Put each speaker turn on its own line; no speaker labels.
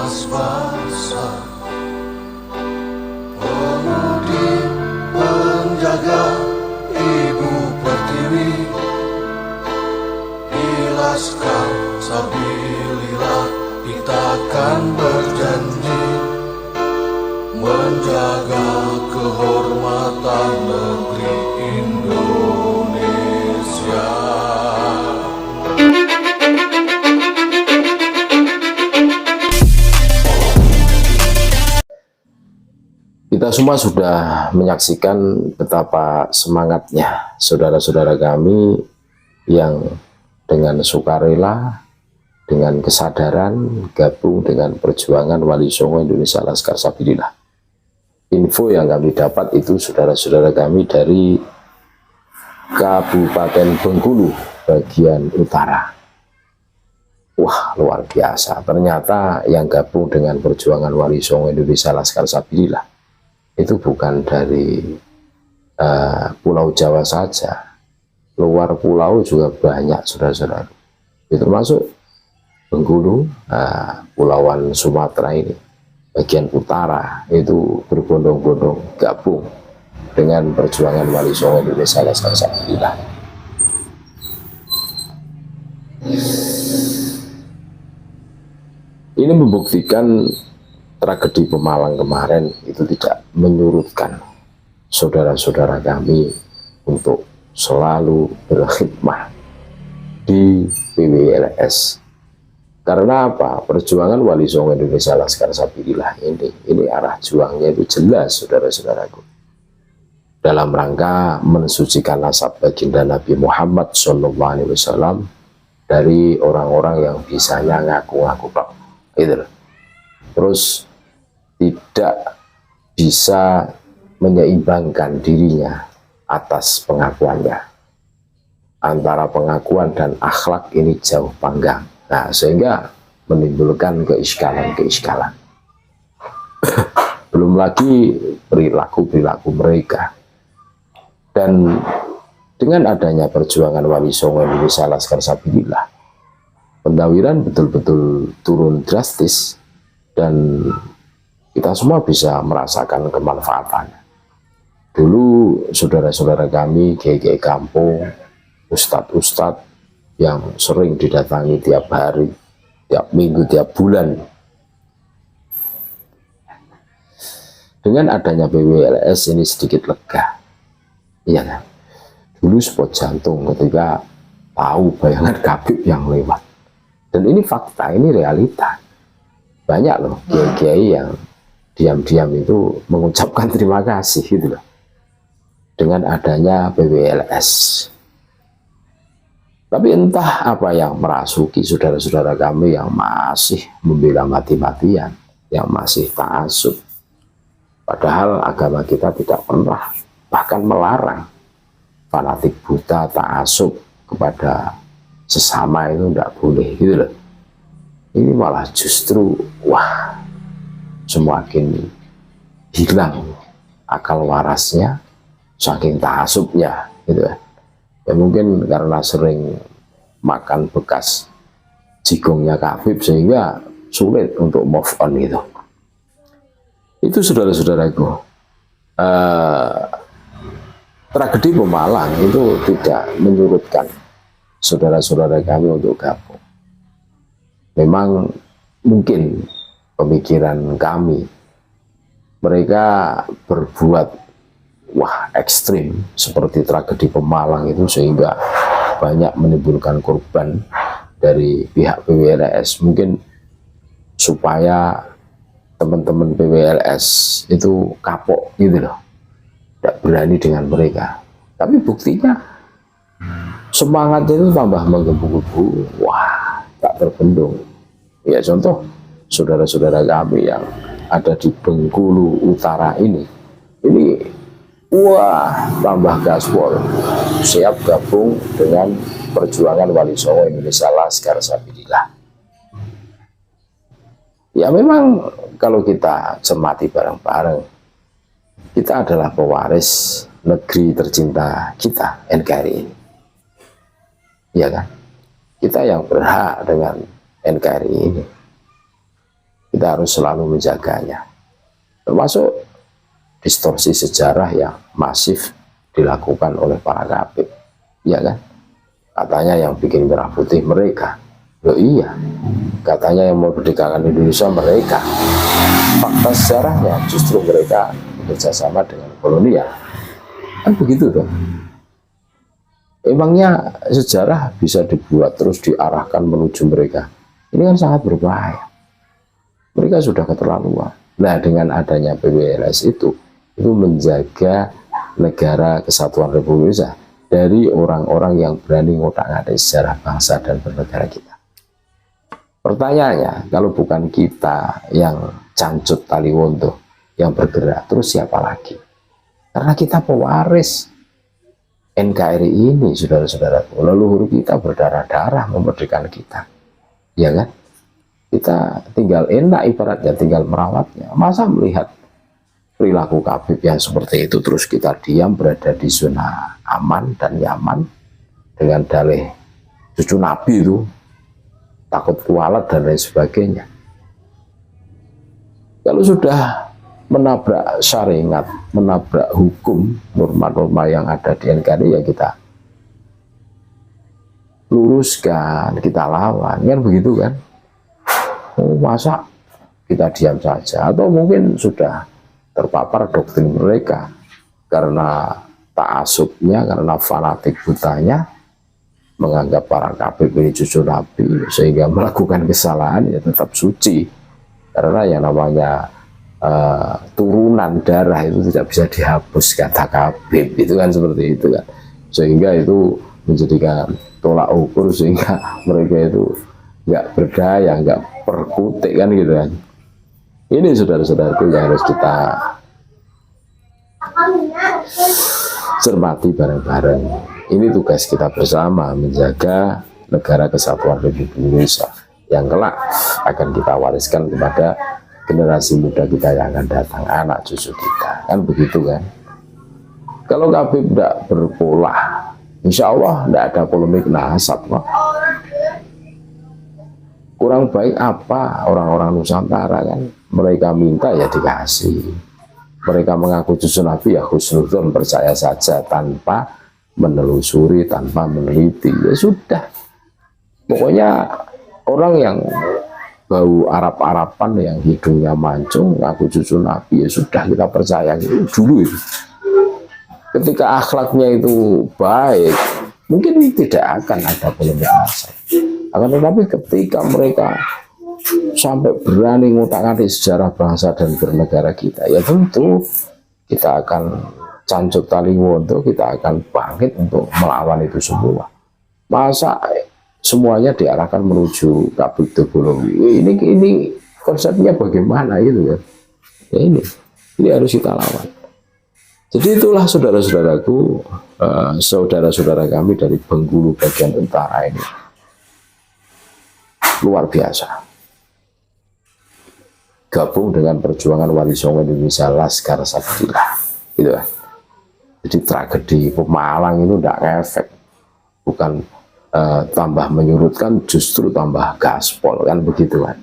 basah, pemudi penjaga ibu pertiwi, di laskar sabilillah kita akan berjanji menjaga kehormatan negeri Indonesia.
Kita semua sudah menyaksikan betapa semangatnya saudara-saudara kami yang dengan sukarela, dengan kesadaran gabung dengan perjuangan Wali Songo Indonesia Laskar Sabilillah. Info yang kami dapat itu saudara-saudara kami dari Kabupaten Bengkulu bagian utara. Wah, luar biasa. Ternyata yang gabung dengan perjuangan Wali Songo Indonesia Laskar Sabilillah itu bukan dari Pulau Jawa saja, luar pulau juga banyak saudara-saudara. Itu termasuk Bengkulu, Pulauan Sumatera ini, bagian utara itu berbondong-bondong gabung dengan perjuangan Wali Songo Indonesia Laskar Sabilillah. Ini membuktikan tragedi Pemalang kemarin itu tidak menyurutkan saudara-saudara kami untuk selalu berkhidmah di PWLS. Karena apa? Perjuangan Wali Songo Indonesia Laskar Sabilillah ini arah juangnya itu jelas saudara-saudaraku. Dalam rangka mensucikan nasab baginda Nabi Muhammad SAW dari orang-orang yang bisanya ngaku-ngaku tok. Gitu. Terus tidak bisa menyeimbangkan dirinya atas pengakuannya. Antara pengakuan dan akhlak ini jauh panggang. Nah, sehingga menimbulkan keiskalan-keiskalan. Belum lagi perilaku-perilaku mereka. Dan dengan adanya perjuangan Wali Songo Indonesia Laskar Sabilillah, Pentawiran betul-betul turun drastis dan kita semua bisa merasakan kemanfaatannya. Dulu saudara-saudara kami, kiai-kiai kampung, ustadz-ustadz yang sering didatangi tiap hari, tiap minggu, tiap bulan. Dengan adanya PWLS ini sedikit lega. Iya kan? Dulu spot jantung ketika tahu bayangan Habib yang lewat. Dan ini fakta, ini realita. Banyak loh kiai-kiai yang diam-diam itu mengucapkan terima kasih gitu loh dengan adanya PWLS. Tapi entah apa yang merasuki saudara-saudara kami yang masih membela mati-matian, yang masih ta'assub. Padahal agama kita tidak pernah, bahkan melarang fanatik buta ta'assub kepada sesama itu tidak boleh gitu loh. Ini malah justru wah, semakin hilang akal warasnya saking ta'assubnya gitu ya. Ya mungkin karena sering makan bekas jigongnya Habib sehingga sulit untuk move on gitu. Itu saudara-saudaraku, tragedi Pemalang itu tidak menyurutkan saudara-saudara kami untuk gabung. Memang mungkin pemikiran kami, mereka berbuat wah ekstrim seperti tragedi Pemalang itu sehingga banyak menimbulkan korban dari pihak PWLS. Mungkin supaya teman-teman PWLS itu kapok gitu loh, tidak berani dengan mereka. Tapi buktinya semangatnya itu tambah menggebu-gebu, wah tak terbendung. Ya contoh saudara-saudara kami yang ada di Bengkulu Utara ini wah tambah gaspol, siap gabung dengan perjuangan Wali Songo Indonesia Laskar Sabilillah. Ya memang kalau kita cermati bareng-bareng, kita adalah pewaris negeri tercinta kita, NKRI ini. Iya kan? Kita yang berhak dengan NKRI ini. kita harus selalu menjaganya. Termasuk distorsi sejarah yang masif dilakukan oleh para kabib, ya kan? Katanya yang bikin merah putih mereka. Loh iya, katanya yang mau merdekakan Indonesia mereka. Fakta sejarahnya justru mereka bekerjasama dengan kolonial. Kan begitu dong. Emangnya sejarah bisa dibuat terus diarahkan menuju mereka? Ini kan sangat berbahaya. Mereka sudah keterlaluan. Nah, dengan adanya PWLS itu menjaga negara kesatuan Republik Indonesia dari orang-orang yang berani ngotak-ngatik sejarah bangsa dan bernegara kita. Pertanyaannya, kalau bukan kita yang Cancut Taliwondo yang bergerak, terus siapa lagi? Karena kita pewaris NKRI ini, saudara-saudara. Leluhur kita berdarah-darah memerdekakan kita, ya kan? Kita tinggal enak, ibaratnya tinggal merawatnya. Masa melihat perilaku kabib yang seperti itu terus kita diam, berada di zona aman dan nyaman dengan dalih cucu Nabi itu, takut kualat dan lain sebagainya. Kalau sudah menabrak syariat, menabrak hukum, norma-norma yang ada di NKRI, ya kita luruskan, kita lawan, kan begitu kan? Oh, masa kita diam saja? Atau mungkin sudah terpapar doktrin mereka karena ta'asubnya, karena fanatik butanya, menganggap para kabib ini cucu Nabi, sehingga melakukan kesalahan ya tetap suci, karena yang namanya turunan darah itu tidak bisa dihapus, kata kabib itu kan seperti itu kan, sehingga itu menjadikan tolak ukur sehingga mereka itu nggak berdaya, nggak perkutik kan gitu kan. Ini saudara-saudaraku yang harus kita cermati bareng-bareng. Ini tugas kita bersama, menjaga negara kesatuan Republik Indonesia yang kelak akan kita wariskan kepada generasi muda kita yang akan datang, anak cucu kita, kan begitu kan. Kalau kabib tidak berpolah, insya Allah tidak ada polemik nasab. Kurang baik apa orang-orang Nusantara kan, mereka minta ya dikasih, mereka mengaku cucu Nabi ya husnuzon, percaya saja tanpa menelusuri, tanpa meneliti, ya sudah. Pokoknya orang yang bau Arab-Araban, yang hidungnya mancung, ngaku cucu Nabi, ya sudah kita percaya itu dulu itu. Ketika akhlaknya itu baik, mungkin tidak akan ada polemik nasab. Akan tetapi ketika mereka sampai berani ngutak-ngatik sejarah bangsa dan bernegara kita, ya tentu kita akan Cancut Taliwondo, kita akan bangkit untuk melawan itu semua. Masa semuanya diarahkan menuju kabib teknologi? Ini konsepnya bagaimana itu kan? Ya ini harus kita lawan. Jadi itulah saudara-saudaraku, saudara-saudara kami dari Bengkulu bagian utara ini, luar biasa. Gabung dengan perjuangan Wali Songo Indonesia, Laskar Saktilah, gitu kan. Jadi tragedi Pemalang itu tidak efek, bukan tambah menyurutkan, justru tambah gaspol, kan begitu kan.